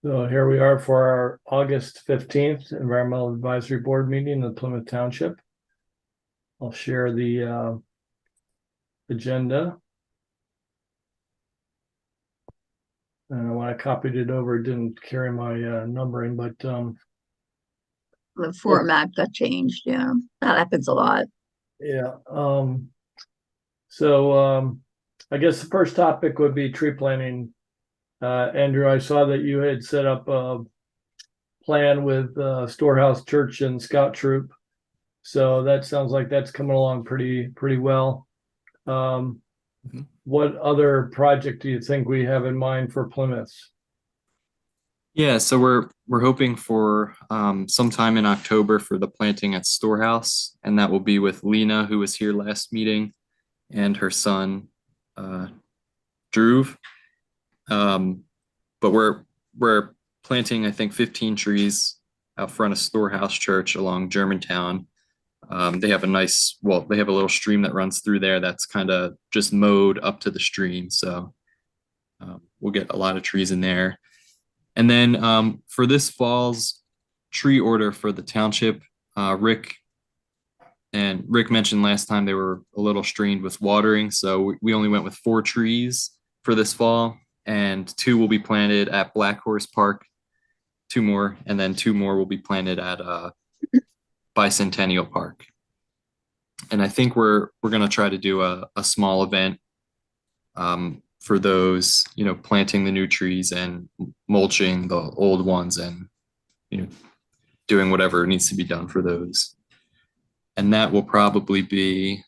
So here we are for our August 15th Environmental Advisory Board meeting in Plymouth Township. I'll share the agenda. And when I copied it over, it didn't carry my numbering, but The format got changed. Yeah, that happens a lot. yeah. I guess the first topic would be tree planting. Andrew, I saw that you had set up a plan with Storehouse Church and Scout Troop. So that sounds like that's coming along pretty well. What other project do you think we have in mind for Plymouth? Yeah, so we're hoping for sometime in October for the planting at Storehouse, and that will be with Lena, who was here last meeting, and her son, Drew. But we're planting, I think, 15 trees out front of Storehouse Church along Germantown. They have they have a little stream that runs through there that's kind of just mowed up to the stream, so we'll get a lot of trees in there. And then for this fall's tree order for the township, Rick mentioned last time they were a little strained with watering, so we only went with 4 trees for this fall, and 2 will be planted at Black Horse Park, 2 more, and then 2 more will be planted at Bicentennial Park. And I think we're gonna try to do a small event for those, planting the new trees and mulching the old ones and, doing whatever needs to be done for those. And that will probably be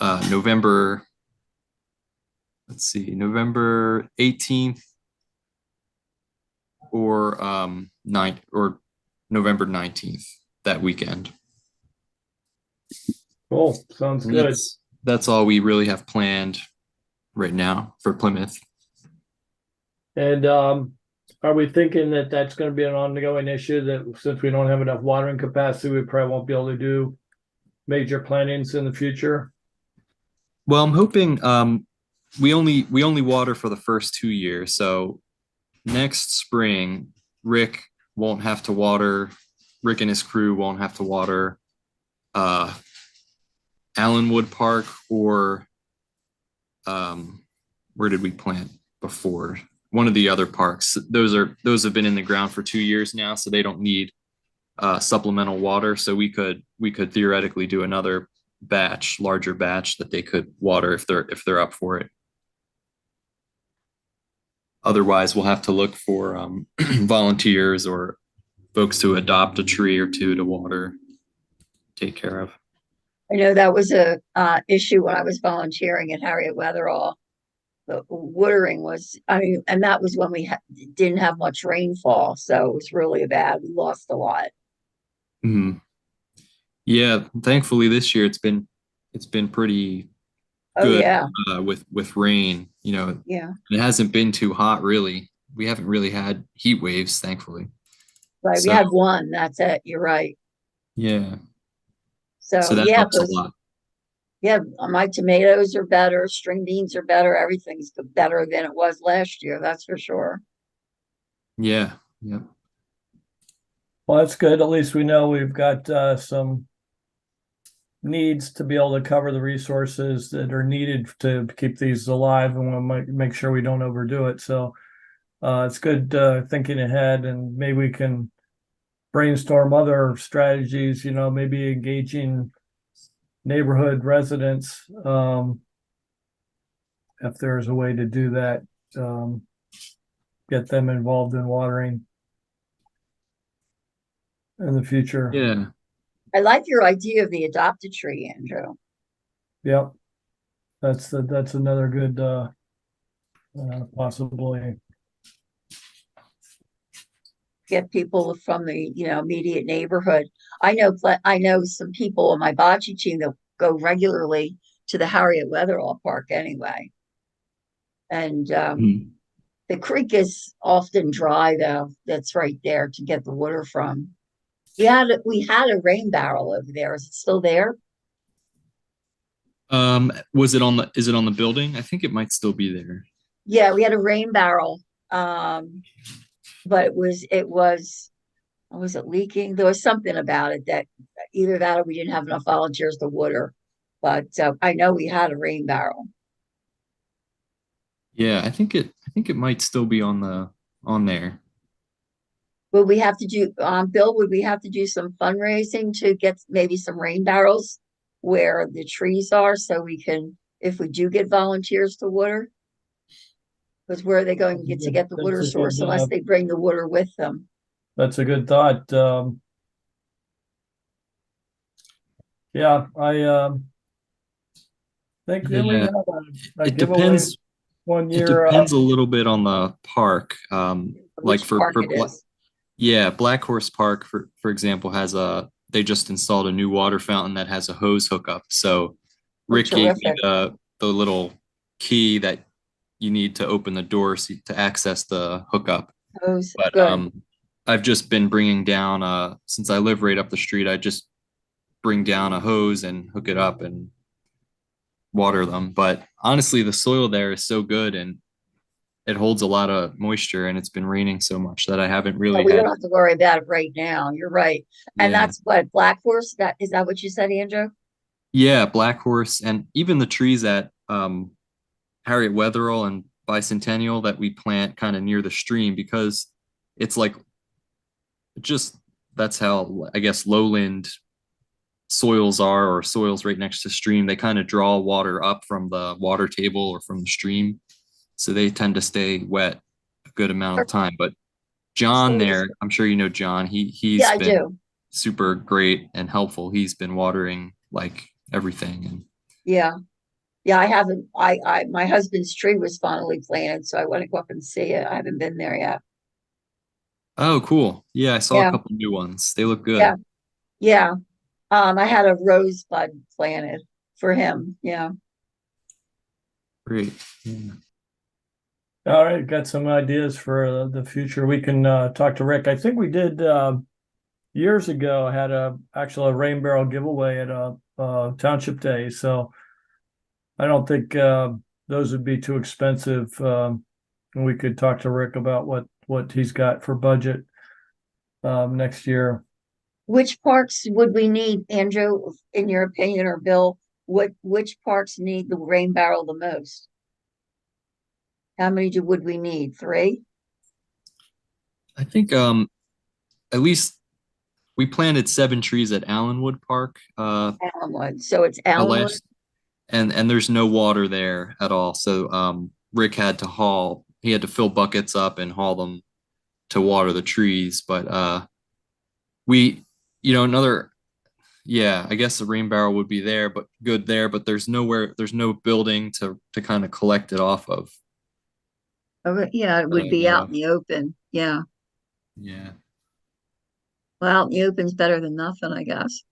November 18th or 9th or November 19th, that weekend. Cool, sounds good. That's all we really have planned right now for Plymouth. And are we thinking that that's going to be an ongoing issue, that since we don't have enough watering capacity, we probably won't be able to do major plantings in the future? Well, I'm hoping we only water for the first 2 years. So next spring, Rick and his crew won't have to water Allenwood Park or where did we plant before? One of the other parks. Those have been in the ground for 2 years now, so they don't need supplemental water. So we could theoretically do another larger batch that they could water if they're up for it. Otherwise, we'll have to look for volunteers or folks to adopt a tree or 2 to water, take care of. I know that was a issue when I was volunteering at Harriet Weatherall. The watering was, and that was when we didn't have much rainfall, so it was really bad. We lost a lot. Mm-hmm. Yeah, thankfully this year it's been pretty good. Yeah. With rain, Yeah. It hasn't been too hot really. We haven't really had heat waves, thankfully. Right. We had one. That's it. You're right. Yeah. So that helps a lot. Yeah, my tomatoes are better, string beans are better, everything's better than it was last year, that's for sure. Yeah. Yeah. Well, that's good. At least we know we've got some needs to be able to cover the resources that are needed to keep these alive, and we'll make sure we don't overdo it. So it's good thinking ahead, and maybe we can brainstorm other strategies, maybe engaging neighborhood residents, if there's a way to do that, get them involved in watering in the future. Yeah. I like your idea of the adopted tree, Andrew. Yep. That's another good possibility. Get people from the immediate neighborhood. I know some people on my bocce team that go regularly to the Harriet Weatherall Park anyway. And the creek is often dry though. That's right there to get the water from. We had a rain barrel over there. Is it still there? Is it on the building? I think it might still be there. Yeah, we had a rain barrel. but was it leaking? There was something about it that either that or we didn't have enough volunteers to water. But I know we had a rain barrel. Yeah, I think it might still be on there. Would we have to do, Bill, would we have to do some fundraising to get maybe some rain barrels where the trees are so we can, if we do get volunteers to water? Because where are they going to get the water That's a source good, unless they bring the water with them? that's a good thought. Yeah, I think then we Yeah, have a it giveaway depends. one It year. depends a little bit on the park. Like Which park it is? yeah, Black Horse Park, for example, has they just installed a new water fountain that has a hose hookup. So Rick gave me Terrific. the little key that you need to open the door to access the hookup. Oh, But good. I've just been bringing down since I live right up the street, I just bring down a hose and hook it up and water them. But honestly, the soil there is so good and it holds a lot of moisture, and it's been raining so much that I haven't Yeah, really we don't had. have to worry about it right now. You're right. And Yeah. that's what, Black Horse? Is that what you said, Andrew? Yeah, Black Horse and even the trees at Harriet Weatherall and Bicentennial that we plant kind of near the stream because it's like just that's how I guess lowland soils are or soils right next to stream. They kind of draw water up from the water table or from the stream. So they tend to stay wet a good amount of time. But John So there, I'm sure you know John, yeah, he's I been do. super great and helpful. He's been watering like everything and Yeah. Yeah, I haven't, my husband's tree was finally planted, so I want to go up and see it. I haven't been there yet. oh cool. Yeah, I saw a Yeah, couple new ones. They look yeah, good. yeah. I had a rosebud planted for him. Yeah. Great. Yeah. All right, got some ideas for the future. We can talk to Rick. I think we did years ago had a actual a rain barrel giveaway at a township day. So I don't think those would be too expensive. And we could talk to Rick about what he's got for budget next year. Which parks would we need, Andrew, in your opinion, or Bill? Which parks need the rain barrel the most? How many would we need? Three? I think at least we planted 7 trees at Allenwood Park Allenwood. So it's the Allenwood. last and there's no water there at all. So Rick had to he had to fill buckets up and haul them to water the trees. But we another yeah, I guess the rain barrel would be there, but good there, but there's no building to kind of collect it off of. Oh, yeah, it That would I be know out of. in the open. Yeah. Yeah. Well, out in the open's better than nothing, I guess.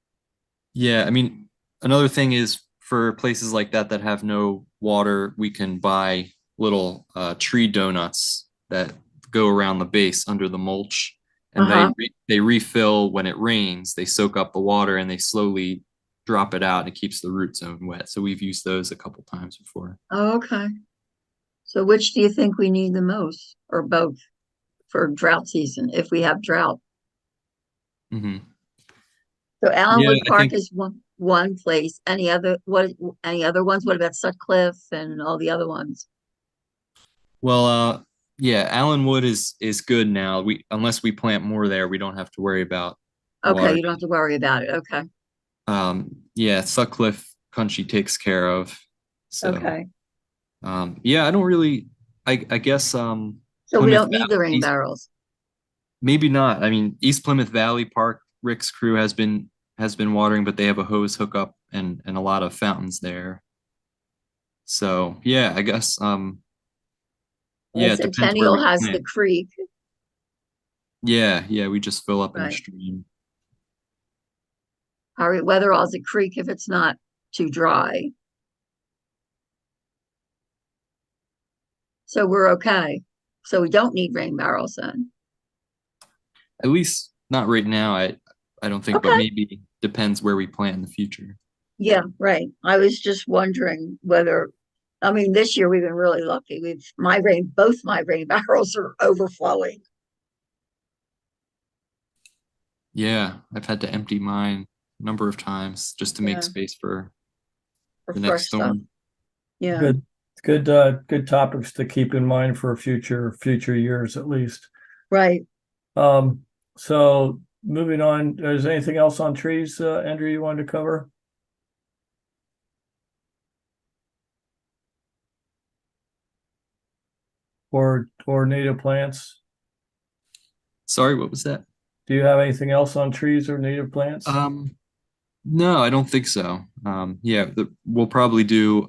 Yeah, I mean, another thing is for places like that that have no water, we can buy little tree donuts that go around the base under the mulch, and Uh-huh. they refill when it rains. They soak up the water and they slowly drop it out, and it keeps the root zone wet. So we've used those a couple times before. Oh, okay. So which do you think we need the most, or both, for drought season, if we have drought? Hmm. So Yeah, Allenwood I Park think. is one place. Any other ones? What about Sutcliffe and all the other ones? Well, yeah, Allenwood is good now. We unless we plant more there, we don't have to worry about Okay, water. you don't have to worry about it. Okay. Yeah, Sutcliffe Country takes care of. So, Okay. yeah, I don't really. I guess So we Plymouth don't need the rain East, barrels. maybe not. I mean, East Plymouth Valley Park, Rick's crew has been watering, but they have a hose hookup and a lot of fountains there. So yeah, I guess Well, yeah, it depends where Centennial we has the plant. creek, Yeah, yeah, we just fill up in the right? stream. Harriet Weatherall's a creek if it's not too dry. So we're okay. So we don't need rain barrels then. At least not right now. I don't think, but Okay. maybe depends where we plant in the future. Yeah, right. I was just wondering whether, I mean, this year we've been really lucky. Both my rain barrels are overflowing. Yeah, I've had to empty mine a number of times just to make Yeah. space for For the next fresh stuff. storm. Yeah, Good topics to keep in mind for future years at least. right. Um, so moving on, is anything else on trees, Andrew, you wanted to cover? Or native plants? Sorry, what was that? Do you have anything else on trees or native plants? No, I don't think so. Yeah, we'll probably do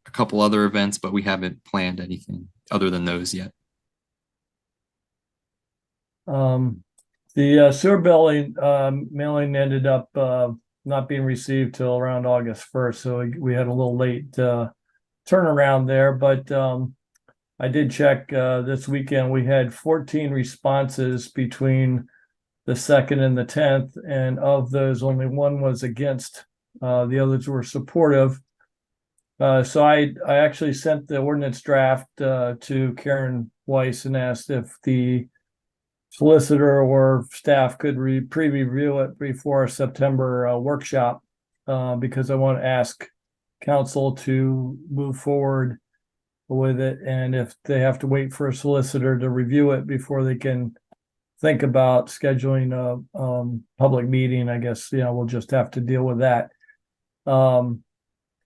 a couple other events, but we haven't planned anything other than those yet. The sewer billing mailing ended up not being received till around August 1st, so we had a little late turnaround there. But I did check this weekend. We had 14 responses between the 2nd and the 10th, and of those, only one was against. The others were supportive. So I actually sent the ordinance draft to Karen Weiss and asked if the solicitor or staff could pre-review it before our September workshop, because I want to ask council to move forward with it. And if they have to wait for a solicitor to review it before they can think about scheduling a public meeting, I guess, we'll just have to deal with that.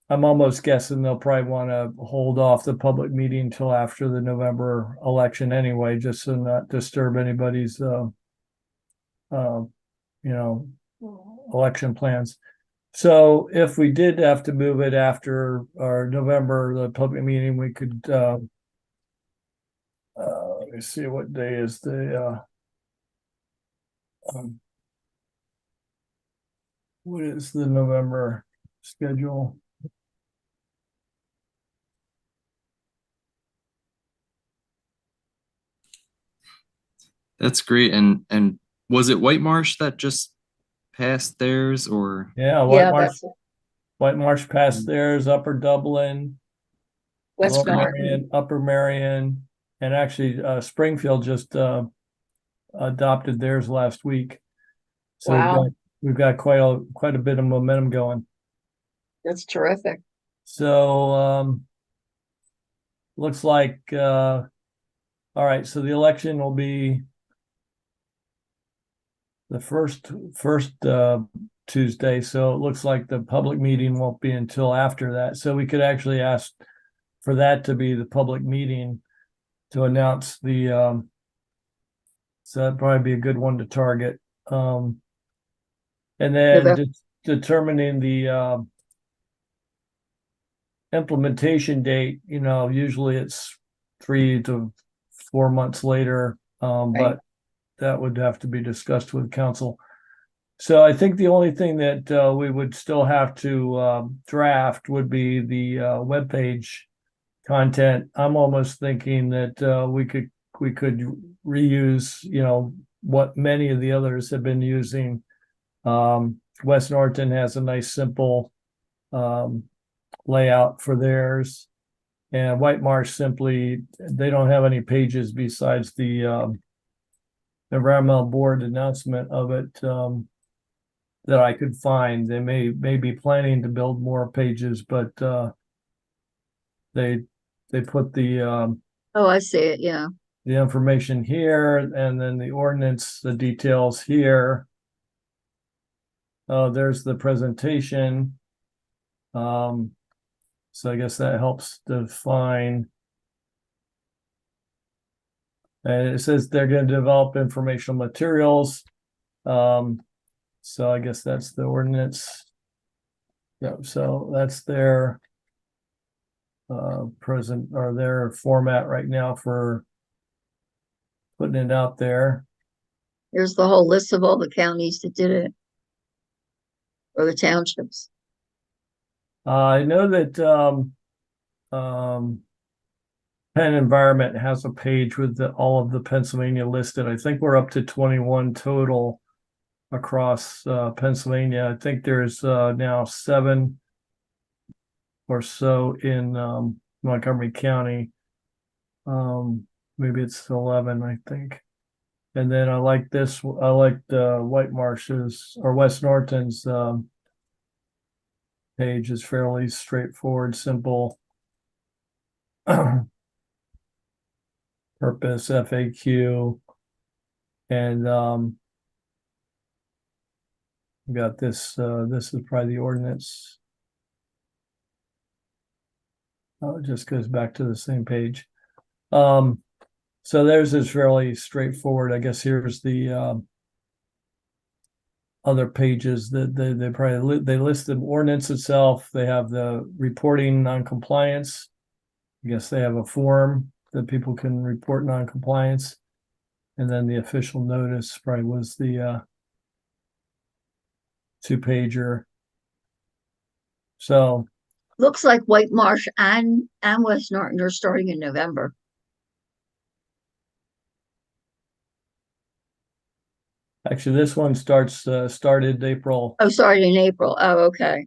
I'm almost guessing they'll probably want to hold off the public meeting until after the November election anyway, just to not disturb anybody's, uh, election plans. So if we did have to move it after our November, the public meeting, we could, let me see, what day is what is the November schedule? That's great. And was it White Marsh that just passed theirs or? Yeah, Yeah, that's White Marsh passed theirs, Upper Dublin, West Lower Martin. Marion, Upper Marion, and actually Springfield just adopted theirs last week. So Wow, we've got quite a bit of momentum going. that's terrific. So looks like all right, so the election will be the first Tuesday. So it looks like the public meeting won't be until after that. So we could actually ask for that to be the public meeting to announce the so that'd probably be a good one to target. And then November. determining the implementation date, usually it's 3 to 4 months later, Right. but that would have to be discussed with council. So I think the only thing that we would still have to draft would be the webpage content. I'm almost thinking that we could reuse, what many of the others have been using. West Norton has a nice simple layout for theirs, and White Marsh simply, they don't have any pages besides the environmental board announcement of it that I could find. They may be planning to build more pages, but they put the Oh, I see it. Yeah. information here, and then the ordinance, the details here. There's the presentation. So I guess that helps define. And it says they're going to develop informational materials. So I guess that's the ordinance. Yeah, so that's their present or their format right now for putting it out there. Here's the whole list of all the counties that did it, or the townships. I know that Penn Environment has a page with all of the Pennsylvania listed. I think we're up to 21 total across Pennsylvania. I think there's now 7 or so in Montgomery County. Maybe it's 11, I think. And then I like this, I like the White Marshes or West Norton's page is fairly straightforward, simple. Purpose, FAQ, and we got this, this is probably the ordinance. Oh, it just goes back to the same page. So theirs is fairly straightforward. I guess here's the other pages that they probably they list the ordinance itself. They have the reporting non-compliance. I guess they have a form that people can report non-compliance. And then the official notice probably was the 2-pager. So Looks like White Marsh and West Norton are starting in November. actually, this one started April. Oh, sorry, in April. Oh, okay.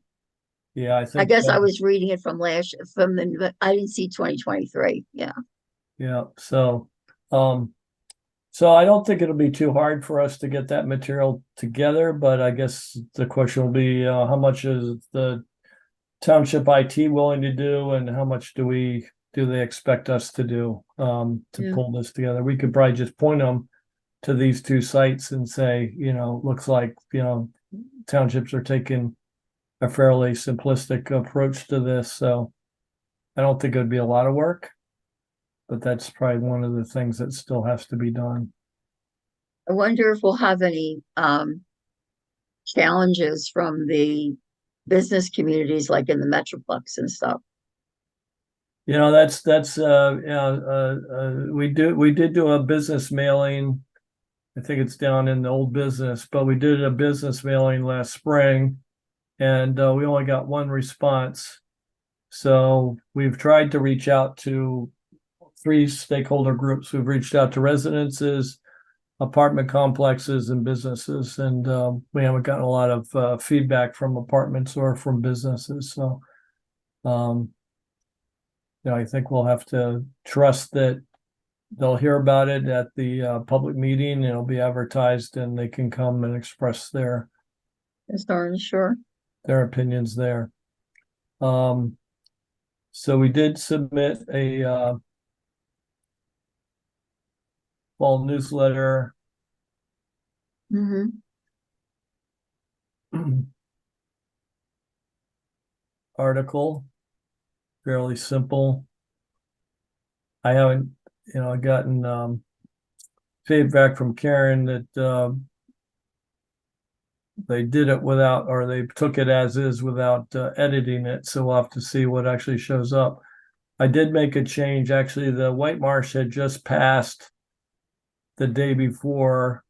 Yeah, I I think. guess I was reading it from I didn't see 2023. Yeah. Yeah. So I don't think it'll be too hard for us to get that material together, but I guess the question will be how much is the township IT willing to do, and how much do they expect us to do to Yeah. pull this together? We could probably just point them to these 2 sites and say, looks like, townships are taking a fairly simplistic approach to this. So I don't think it would be a lot of work, but that's probably one of the things that still has to be done. I wonder if we'll have any challenges from the business communities like in the Metroplex and stuff. That's we did do a business mailing. I think it's down in the old business, but we did a business mailing last spring, and we only got 1 response. So we've tried to reach out to 3 stakeholder groups. We've reached out to residences, apartment complexes, and businesses, and we haven't gotten a lot of feedback from apartments or from businesses. So, I think we'll have to trust that they'll hear about it at the public meeting, and it'll be advertised, and they can come and express their As darn sure. opinions there. So we did submit a fall newsletter. Mm-hmm. Article, fairly simple. I haven't, gotten feedback from Karen that they did it without, or they took it as is without editing it. So we'll have to see what actually shows up. I did make a change. Actually, the White Marsh had just passed the day before.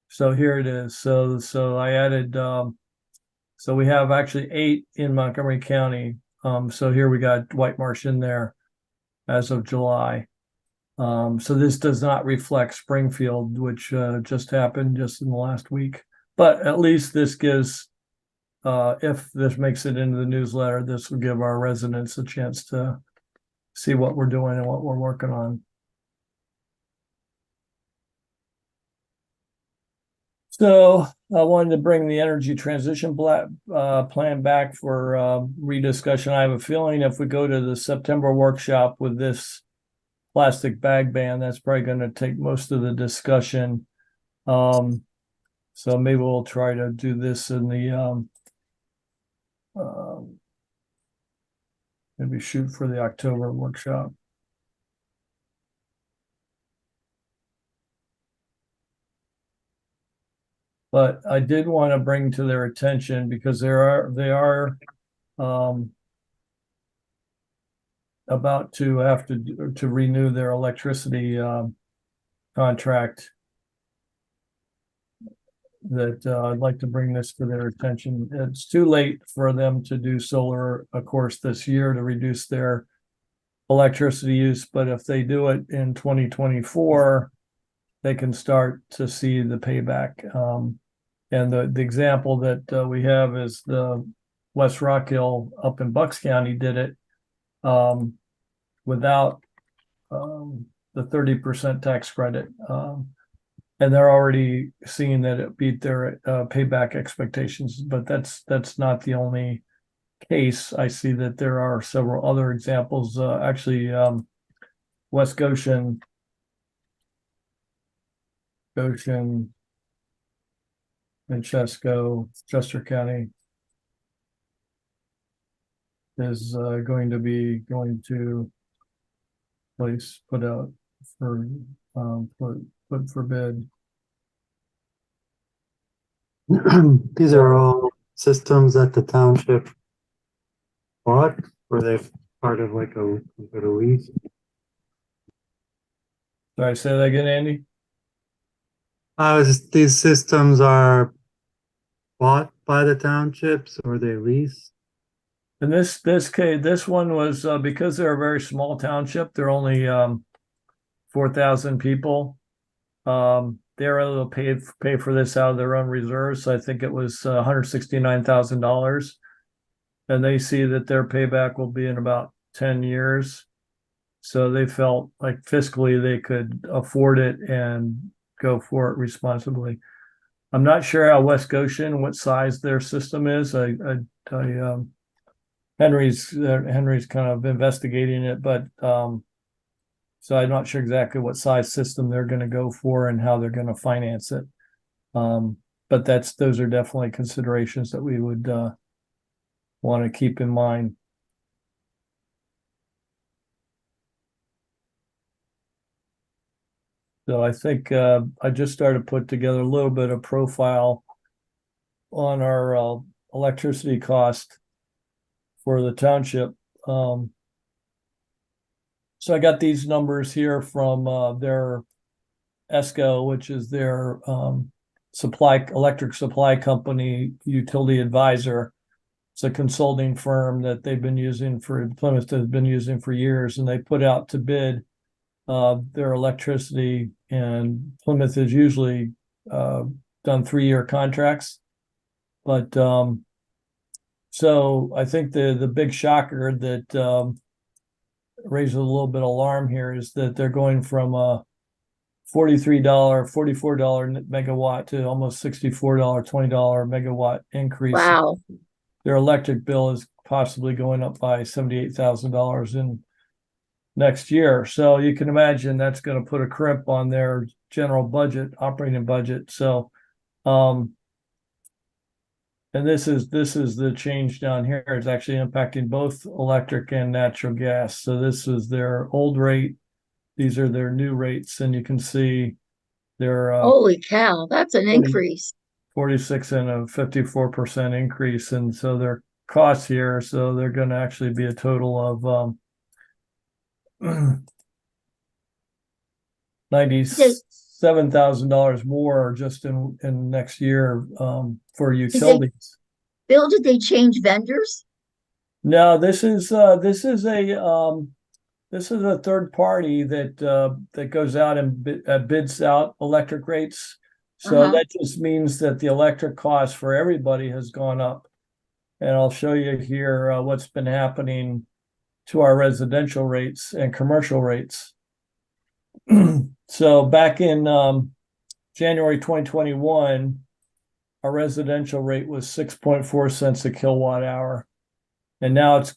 So here it is. So I added, so we have actually 8 in Montgomery County. So here we got White Marsh in there as of July. So this does not reflect Springfield, which just happened just in the last week. But at least this gives, if this makes it into the newsletter, this will give our residents a chance to see what we're doing and what we're working on. So I wanted to bring the energy transition plan back for rediscussion. I have a feeling if we go to the September workshop with this plastic bag ban, that's probably going to take most of the discussion. So maybe we'll try to do this in the maybe shoot for the October workshop. But I did want to bring to their attention, because they are about to have to renew their electricity contract, that I'd like to bring this to their attention. It's too late for them to do solar, of course, this year to reduce their electricity use, but if they do it in 2024, they can start to see the payback. And the example that we have is the West Rock Hill up in Bucks County did it without the 30% tax credit. And they're already seeing that it beat their payback expectations, but that's not the only case. I see that there are several other examples. Actually, West Goshen, Manchesco, Chester County is going to put out for put for bid. These are all systems that the township bought, or they part of like a lease? Sorry, say that again, Andy. These systems are bought by the townships or they lease? In this case, this one was because they're a very small township. They're only 4,000 people. They're able to pay for this out of their own reserves. So I think it was $169,000, and they see that their payback will be in about 10 years. So they felt like fiscally they could afford it and go for it responsibly. I'm not sure how West Goshen, what size their system is. Henry's kind of investigating it, but so I'm not sure exactly what size system they're going to go for and how they're going to finance it. But those are definitely considerations that we would want to keep in mind. So I think I just started to put together a little bit of profile on our electricity cost for the township. So I got these numbers here from their ESCO, which is their electric supply company, utility advisor. It's a consulting firm that Plymouth has been using for years, and they put out to bid their electricity, and Plymouth has usually done 3-year contracts. But so I think the big shocker that raises a little bit of alarm here is that they're going from a $44 megawatt to almost $64, $20 megawatt increase. Wow. Their electric bill is possibly going up by $78,000 in next year. So you can imagine that's going to put a crimp on their general budget, operating budget. So, and this is the change down here. It's actually impacting both electric and natural gas. So this is their old rate. These are their new rates, and you can see their Holy cow, that's an 40 increase. 46 and a 54% increase. And so their costs here, so they're going to actually be a total of $97,000 more just in next year for utilities. Bill, did they change vendors? No, this is a third party that goes out and bids out electric rates. So that just means that the electric cost for everybody has gone up. And I'll show you here what's been happening to our residential rates and commercial rates. So back in January 2021, our residential rate was 6.4 cents a kilowatt hour. And now it's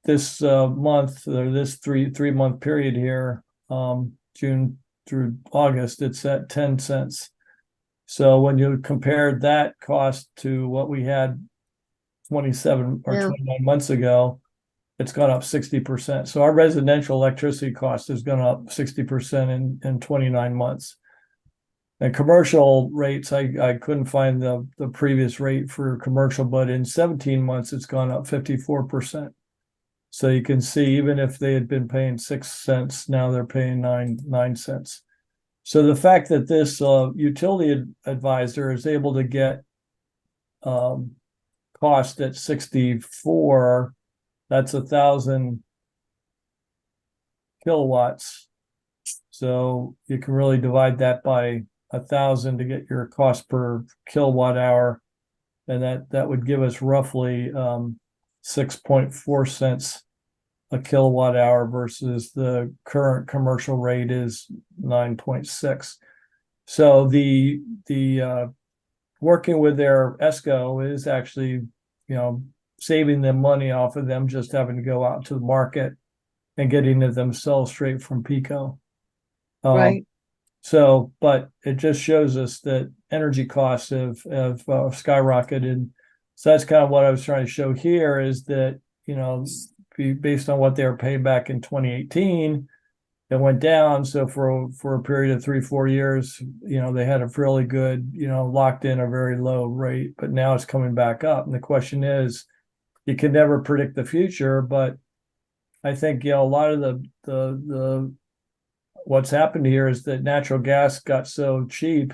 this month, or this three-month period here, June through August, it's at 10 cents. So when you compare that cost to what we had 27 or 29 months ago, it's gone up 60%. So our residential electricity cost has gone up 60% in 29 months. And commercial rates, I couldn't find the previous rate for commercial, but in 17 months, it's gone up 54%. So you can see, even if they had been paying 6 cents, now they're paying 9 cents. So the fact that this utility advisor is able to get cost at 64, that's 1,000 kilowatts. So you can really divide that by 1,000 to get your cost per kilowatt hour. And that would give us roughly 6.4 cents a kilowatt hour versus the current commercial rate is 9.6. So the working with their ESCO is actually, saving them money off of them just having to go out to the market and getting it themselves straight from Pico. Right. So, but it just shows us that energy costs have skyrocketed. So that's kind of what I was trying to show here is that, based on what they were paid back in 2018, it went down. So for a period of 3-4 years, they had a fairly good, locked in a very low rate, but now it's coming back up. And the question is, you can never predict the future, but I think, a lot of the what's happened here is that natural gas got so cheap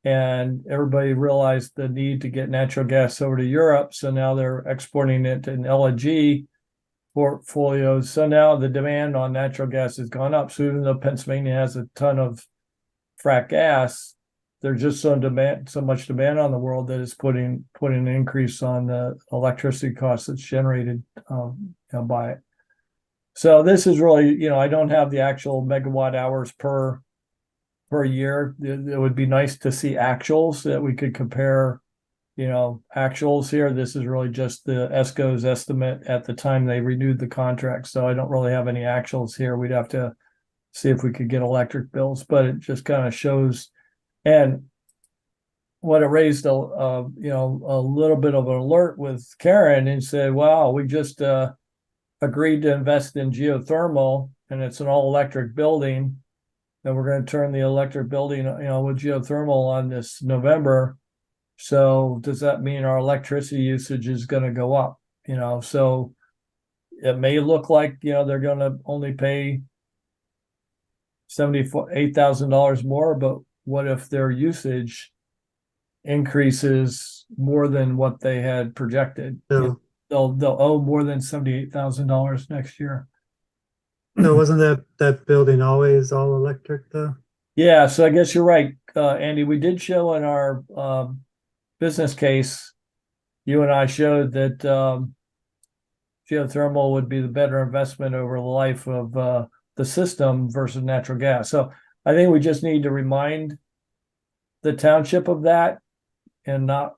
and everybody realized the need to get natural gas over to Europe. So now they're exporting it in LNG portfolios. So now the demand on natural gas has gone up. So even though Pennsylvania has a ton of frack gas, there's just so much demand on the world that it's putting an increase on the electricity costs that's generated by it. So this is really, I don't have the actual megawatt hours per year. It would be nice to see actuals that we could compare, actuals here. This is really just the ESCO's estimate at the time they renewed the contract. So I don't really have any actuals here. We'd have to see if we could get electric bills, but it just kind of shows. And what it raised a little bit of an alert with Karen and said, wow, we just agreed to invest in geothermal and it's an all electric building. And we're going to turn the electric building, with geothermal on this November. So does that mean our electricity usage is going to go up? So it may look like, they're going to only pay $78,000 more, but what if their usage increases more than what they had projected? Yeah. They'll owe more than $78,000 next year. No, wasn't that building always all electric though? Yeah, so I guess you're right, Andy. We did show in our business case, you and I showed that geothermal would be the better investment over the life of the system versus natural gas. So I think we just need to remind the township of that and not,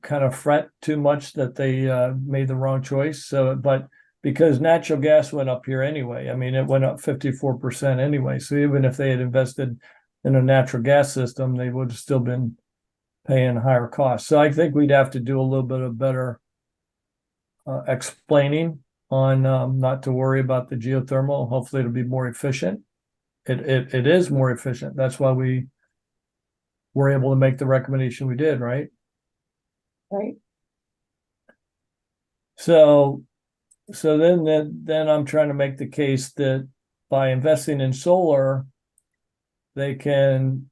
kind of fret too much that they made the wrong choice. So, but because natural gas went up here anyway, I mean, it went up 54% anyway. So even if they had invested in a natural gas system, they would have still been paying higher costs. So I think we'd have to do a little bit of better explaining on not to worry about the geothermal. Hopefully it'll be more efficient. It is more efficient. That's why we were able to make the recommendation we did, right? Right. So then I'm trying to make the case that by investing in solar, they can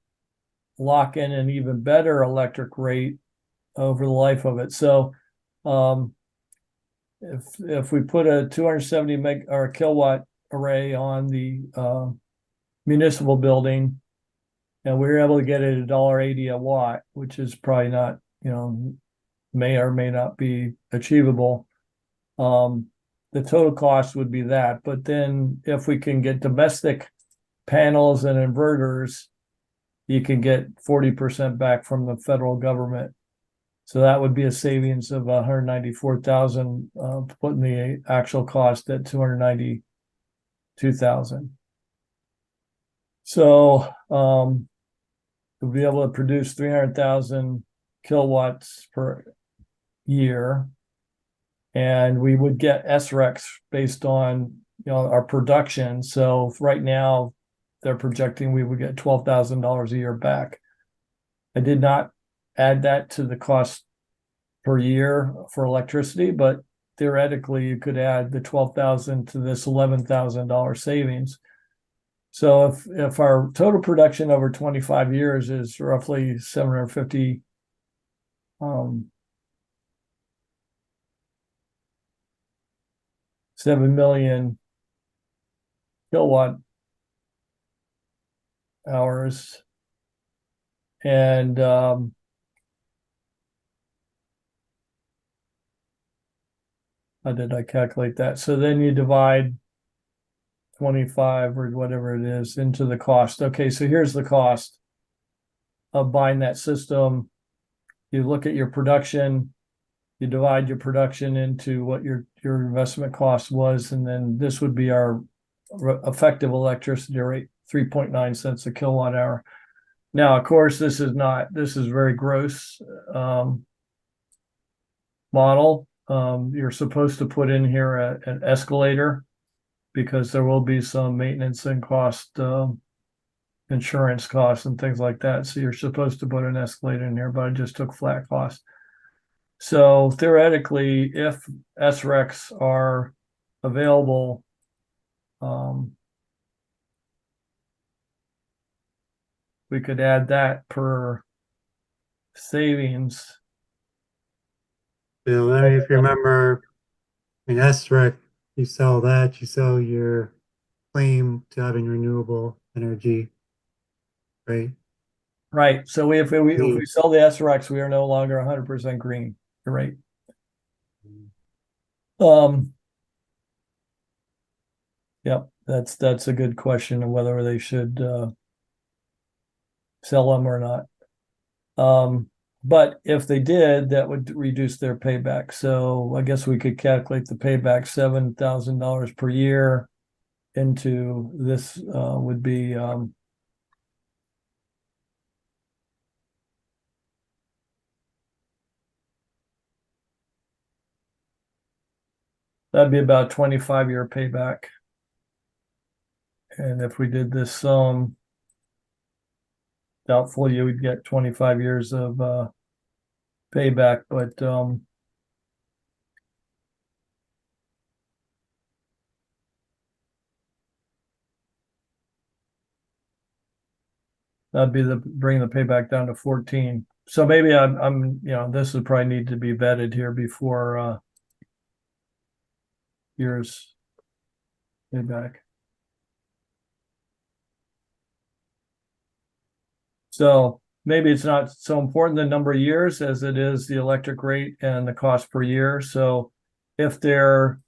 lock in an even better electric rate over the life of it. So if we put a 270 kilowatt array on the municipal building, and we were able to get it at $1.80 a watt, which is probably not, may or may not be achievable. The total cost would be that. But then if we can get domestic panels and inverters, you can get 40% back from the federal government. So that would be a savings of $194,000, putting the actual cost at $292,000. So we'll be able to produce 300,000 kilowatts per year. And we would get SRECs based on our production. So right now they're projecting we would get $12,000 a year back. I did not add that to the cost per year for electricity, but theoretically you could add the $12,000 to this $11,000 savings. So if our total production over 25 years is roughly 750 7 million kilowatt hours. And how did I calculate that? So then you divide 25 or whatever it is into the cost. Okay, so here's the cost. of buying that system, you look at your production, you divide your production into what your investment cost was, and then this would be our effective electricity rate, 3.9 cents a kilowatt hour. Now, of course, this is very gross model. You're supposed to put in here an escalator because there will be some maintenance and cost, insurance costs and things like that. So you're supposed to put an escalator in here, but I just took flat cost. So theoretically, if SRECs are available, we could add that per savings. Bill, I mean, if you remember, I mean, SREC, you sell that, you sell your claim to having renewable energy, right? Right. So if we sell the SRECs, we are no longer 100% green. You're right. Yep, that's a good question of whether they should sell them or not. But if they did, that would reduce their payback. So I guess we could calculate the payback $7,000 per year into this would be that'd be about 25-year payback. And if we did this doubtful you would get 25 years of payback, but that'd be bring the payback down to 14. So maybe I'm this would probably need to be vetted here before years payback. So maybe it's not so important the number of years as it is the electric rate and the cost per year. So if they're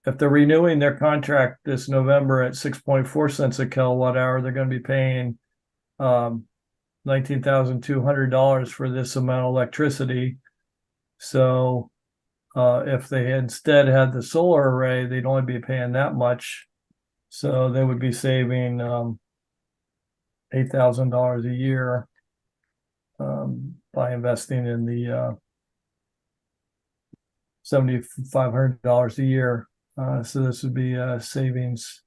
renewing their contract this November at 6.4 cents a kilowatt hour, they're going to be paying $19,200 for this amount of electricity. So if they instead had the solar array, they'd only be paying that much. So they would be saving $8,000 a year by investing in the $7,500 a year. So this would be savings.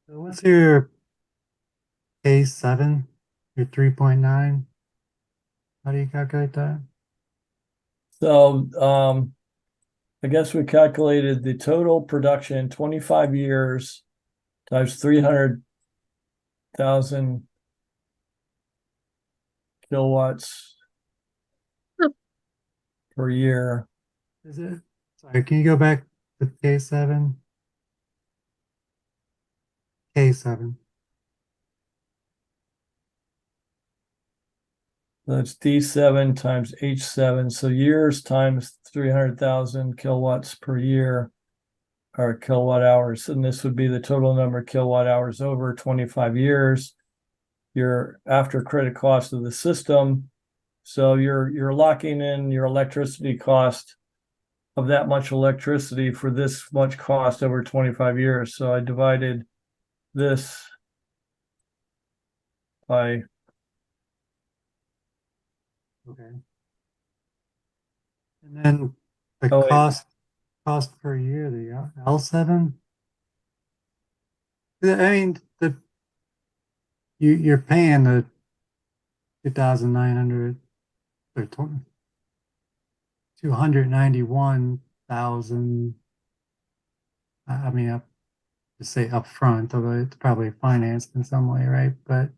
So what's your K7, your 3.9? How do you calculate that? So I guess we calculated the total production in 25 years times 300,000 kilowatts per year. Is it? Sorry, can you go back to K7? K7. That's D7 times H7. So years times 300,000 kilowatts per year are kilowatt hours. And this would be the total number of kilowatt hours over 25 years. Your after credit cost of the system. So you're locking in your electricity cost of that much electricity for this much cost over 25 years. So I divided this by Okay. And then the Oh, wait. cost per year, the L7. I mean, you're paying the 2,900 or 291,000. I mean, to say upfront, although it's probably financed in some way, right? But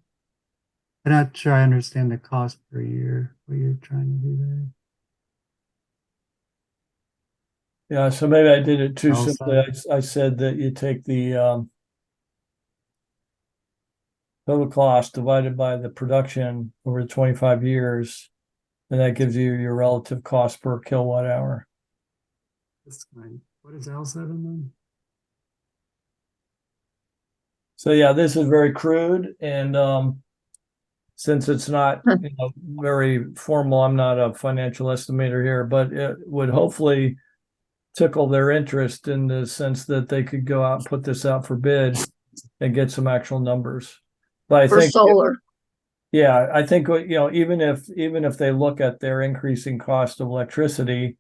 I'm not sure I understand the cost per year, what you're trying to do there. Yeah, so maybe I did it too Also- simply. I said that you take the total cost divided by the production over 25 years. And that gives you your relative cost per kilowatt hour. That's fine. What is L7 then? So yeah, this is very crude and since it's not very formal, I'm not a financial estimator here, but it would hopefully tickle their interest in the sense that they could go out and put this out for bid and get some actual numbers. But I For think solar. yeah, I think even if they look at their increasing cost of electricity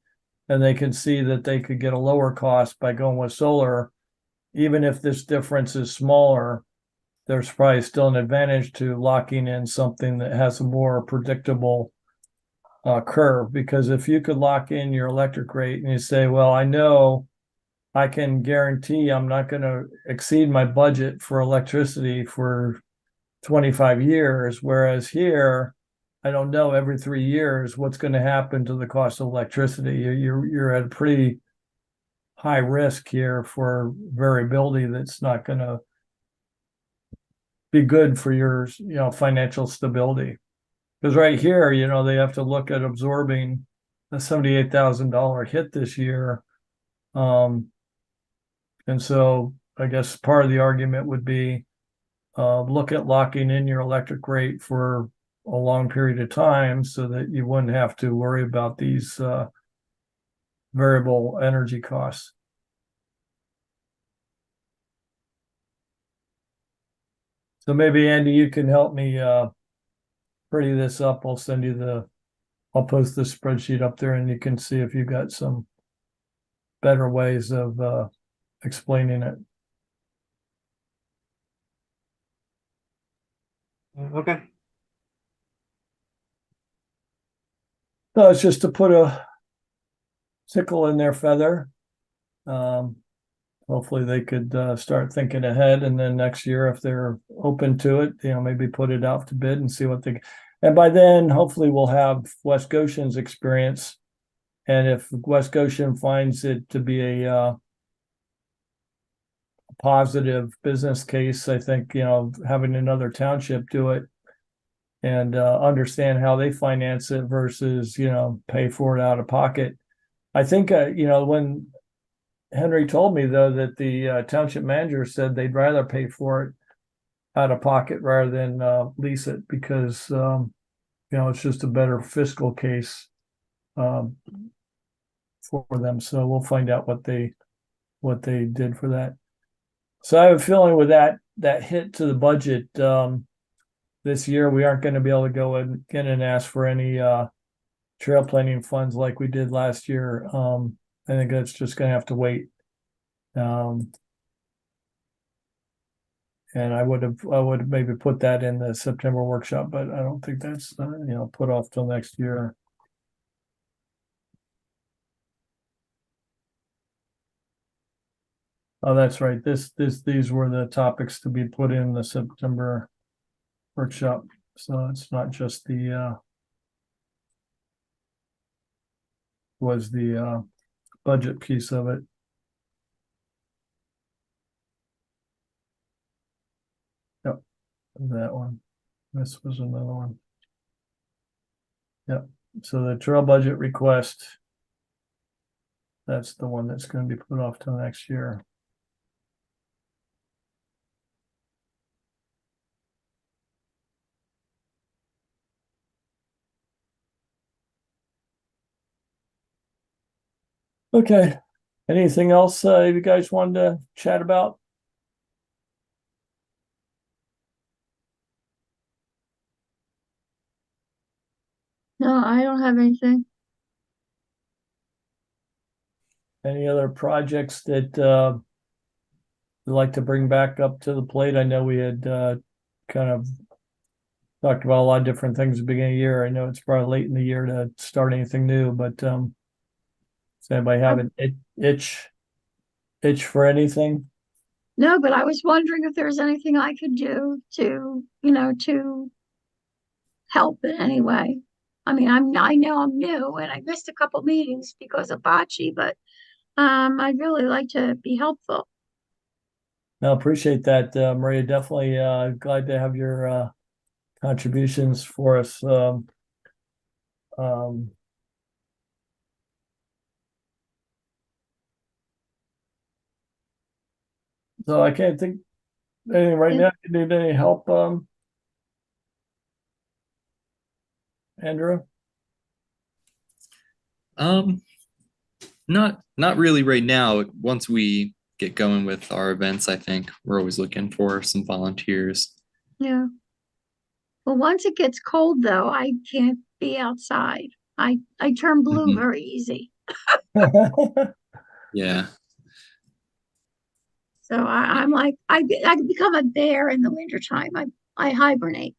and they can see that they could get a lower cost by going with solar, even if this difference is smaller, there's probably still an advantage to locking in something that has a more predictable curve. Because if you could lock in your electric rate and you say, well, I know I can guarantee I'm not going to exceed my budget for electricity for 25 years, whereas here, I don't know every 3 years what's going to happen to the cost of electricity. You're at a pretty high risk here for variability that's not going to be good for your financial stability. Because right here, they have to look at absorbing a $78,000 hit this year. And so I guess part of the argument would be look at locking in your electric rate for a long period of time so that you wouldn't have to worry about these variable energy costs. So maybe Andy, you can help me pretty this up. I'll post the spreadsheet up there and you can see if you got some better ways of explaining it. Okay. So it's just to put a tickle in their feather. Hopefully they could start thinking ahead, and then next year, if they're open to it, maybe put it out to bid and see what they. And by then, hopefully, we'll have West Goshen's experience, and if West Goshen finds it to be a positive business case, I think having another township do it and understand how they finance it versus pay for it out of pocket. I think when Henry told me though that the township manager said they'd rather pay for it out of pocket rather than lease it because it's just a better fiscal case for them. So we'll find out what they did for that. So I have a feeling with that hit to the budget this year, we aren't going to be able to go again and ask for any trail planning funds like we did last year. I think that's just going to have to wait. And I would have maybe put that in the September workshop, but I don't think that's put off till next year. Oh, that's right. These were the topics to be put in the September workshop. So it's not just the budget piece of it. Yep, that one. This was another one. Yep. So the trail budget request. That's the one that's going to be put off till next year. Okay. Anything else you guys wanted to chat about? No, I don't have anything. Any other projects that you'd like to bring back up to the plate? I know we had kind of talked about a lot of different things at the beginning of the year. I know it's probably late in the year to start anything new, but does anybody have an itch for anything? No, but I was wondering if there's anything I could do to help in any way. I mean, I know I'm new and I missed a couple meetings because of bocce, but I'd really like to be helpful. No, appreciate that, Maria. Definitely glad to have your contributions for us. Um, so I can't think anything right now. You need any help, Andrew? Um, not really right now. Once we get going with our events, I think we're always looking for some volunteers. Yeah. Well, once it gets cold though, I can't be outside. I turn blue Mhm. very easy. Yeah. So I'm like I could become a bear in the wintertime. I hibernate.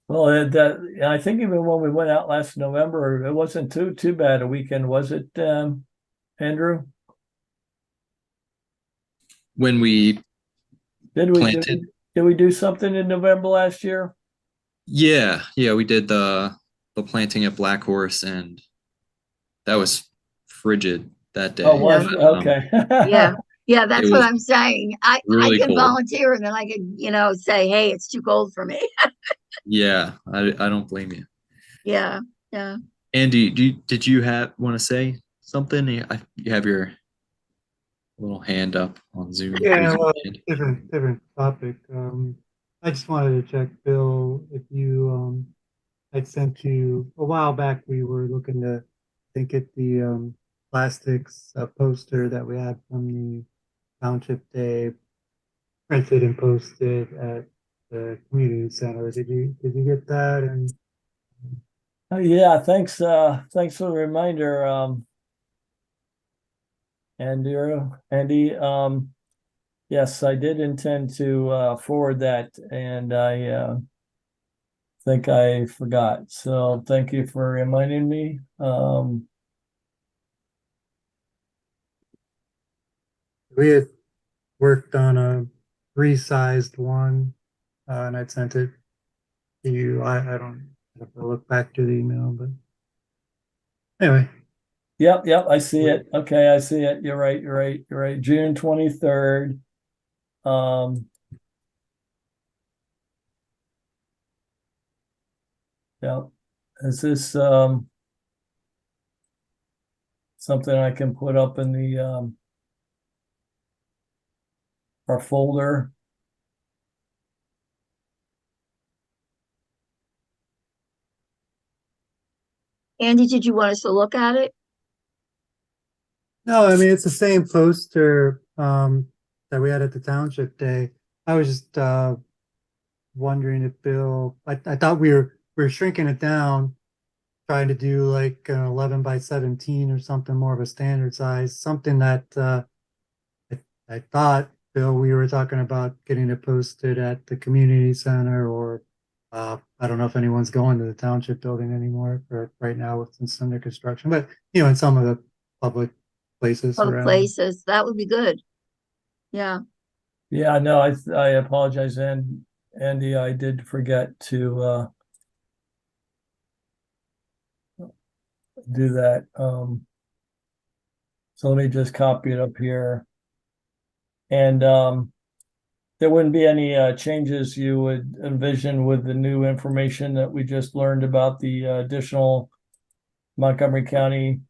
Well, I think even when we went out last November, it wasn't too bad a weekend, was it, Andrew? When we Did we did planted, we, did we do something in November last year? yeah, we did the planting at Black Horse, and that was frigid that Oh, day. Yeah. was But, okay. Yeah. Yeah, it that's what was I'm saying. I really can cold. volunteer and then I can, say, hey, it's too cold for me. Yeah, I don't blame you. Yeah. Yeah. Andy, did you have want to say something? You have your little hand up on Zoom. Yeah, Raise your well, hand. different topic. I just wanted to check, Bill, if you I'd sent you a while back. We were looking to think at the plastics poster that we had from the Township Day printed and posted at the community center. Did you get that? And Yeah, thanks for the reminder, Andy. Yes, I did intend to forward that, and I think I forgot. So thank you for reminding me. we had worked on a resized one, and I'd sent it to you. I don't have to look back to the email, but anyway. Yep, I see it. Okay, I see it. You're right. June 23rd. Um, yep. Is this something I can put up in the our folder? Andy, did you want us to look at it? No, I mean it's the same poster that we had at the Township Day. I was just wondering if Bill, I thought we were shrinking it down, trying to do like an 11 by 17 or something more of a standard size, something that I thought, Bill, we were talking about getting it posted at the community center, or I don't know if anyone's going to the township building anymore for right now since under construction, but in some of the public places Other around. places. That would be good. Yeah. Yeah, no, I apologize, and Andy, I did forget to do that. So let me just copy it up here. And there wouldn't be any changes you would envision with the new information that we just learned about the additional Montgomery County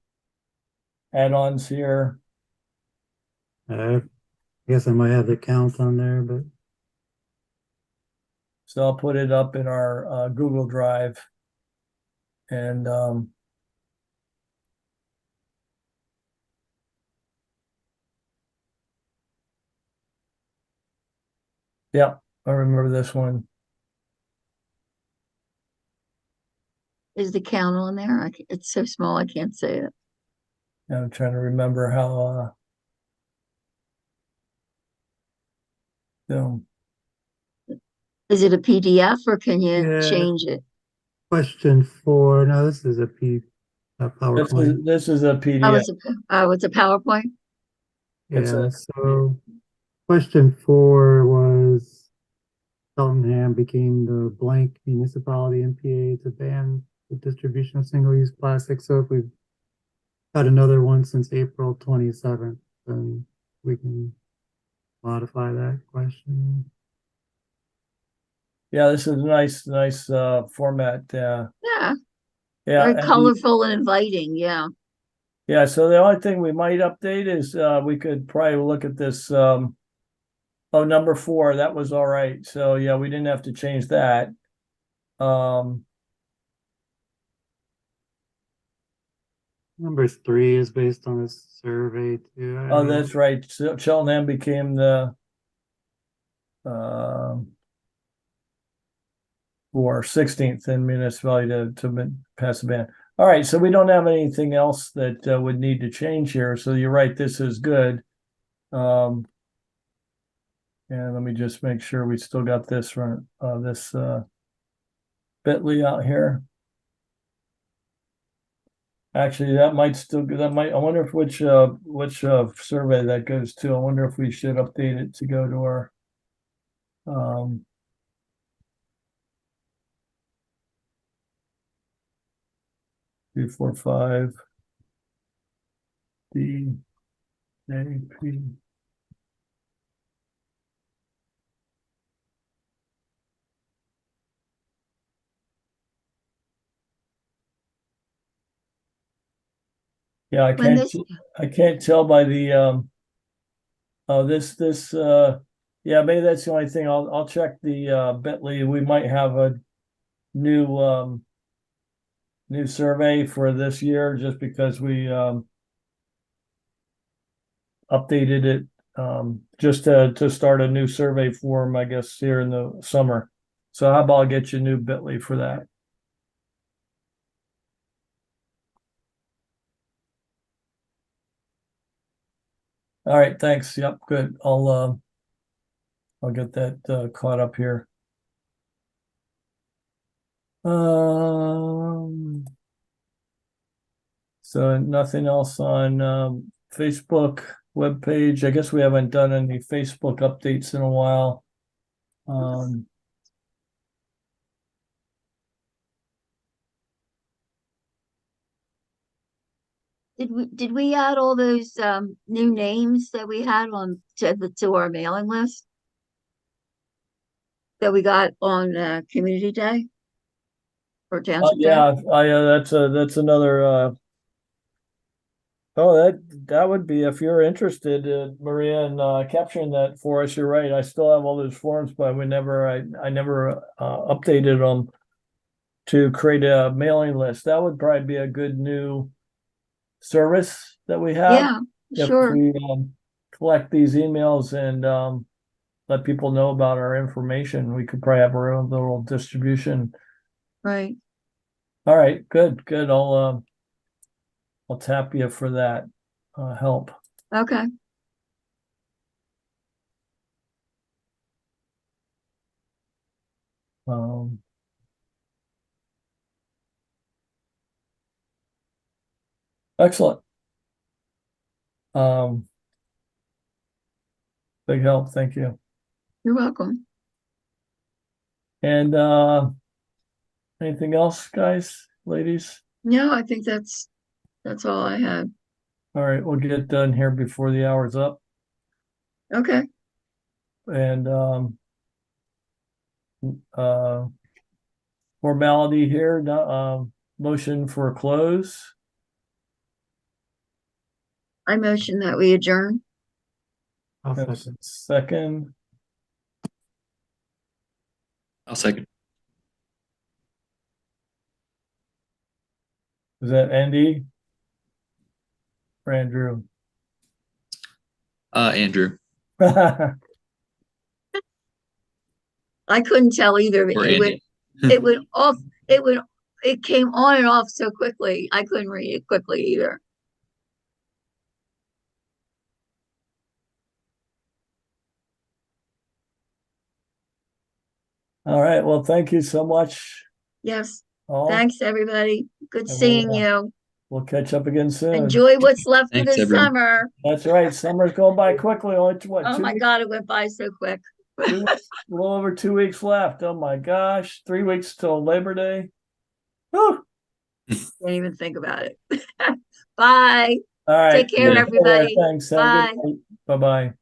add-ons here. I guess I might have the count on there, but So I'll put it up in our Google Drive. And yeah, I remember this one. Is the count on there? It's so small I can't see it. I'm trying to remember how so Is it a PDF or can you yeah. change it? Question 4. No, this is a PowerPoint. this is a Oh, PDF. it's a PowerPoint? It's Yeah. a So question 4 was Cheltenham became the blank municipality MPA to ban the distribution of single-use plastic. So if we've had another one since April 27th, then we can modify that question. Yeah, this is a nice format. Yeah, Yeah, very and colorful and inviting. Yeah. yeah. So the only thing we might update is we could probably look at this. Oh, number 4, that was all right. So yeah, we didn't have to change that. Number 3 is based on a survey too. I Oh, mean, that's right. So Cheltenham became the or 16th in municipality to pass a ban. All right, so we don't have anything else that would need to change here. So you're right, this is good. And let me just make sure we still got this run this Bitly out here. Actually, that might still that might. I wonder if which survey that goes to. I wonder if we should update it to go to our um 345 D A P. Yeah, When this, I can't tell by the oh this yeah, maybe that's the only thing. I'll check the Bitly. We might have a new new survey for this year just because we updated it just to start a new survey form, I guess, here in the summer. So how about I get you a new Bitly for that? All right, thanks. Yep, good. I'll get that caught up here. So nothing else on Facebook webpage. I guess we haven't done any Facebook updates in a while. did we add all those new names that we had on to our mailing list that we got on Community Day or Township Day? Yeah, that's another oh that would be if you're interested, Maria, in capturing that for us. You're right. I still have all those forms, but I never updated them to create a mailing list. That would probably be a good new service that we have. Yeah, If sure. we collect these emails and let people know about our information, we could probably have our own little distribution. Right. All right, good. I'll tap you for that help. Okay. Um, excellent. Um, big help. Thank you. You're welcome. And anything else, guys, ladies? No, I think that's all I had. All right, we'll get it done here before the hour's up. Okay. And uh formality here, motion for close. I motion that we adjourn. I'll Have a second. second. I'll second. Is that Andy or Andrew? Andrew I couldn't tell either. or It went Andy. it went off. It came on and off so quickly. I couldn't read it quickly either. All right. Well, thank you so much. Yes. All. Thanks, everybody. Good And seeing you. We'll catch up again soon. Enjoy what's left of Thanks, the everyone. summer. That's right. Summer's going by quickly. Only what, Oh my God, it went by so quick. a little over 2 weeks left. Oh my gosh. 3 weeks till Labor Day. Whew. Can't even think about it. Bye. All right. Take care, Yeah. everybody. Thanks. Have a good Bye. night. Bye-bye.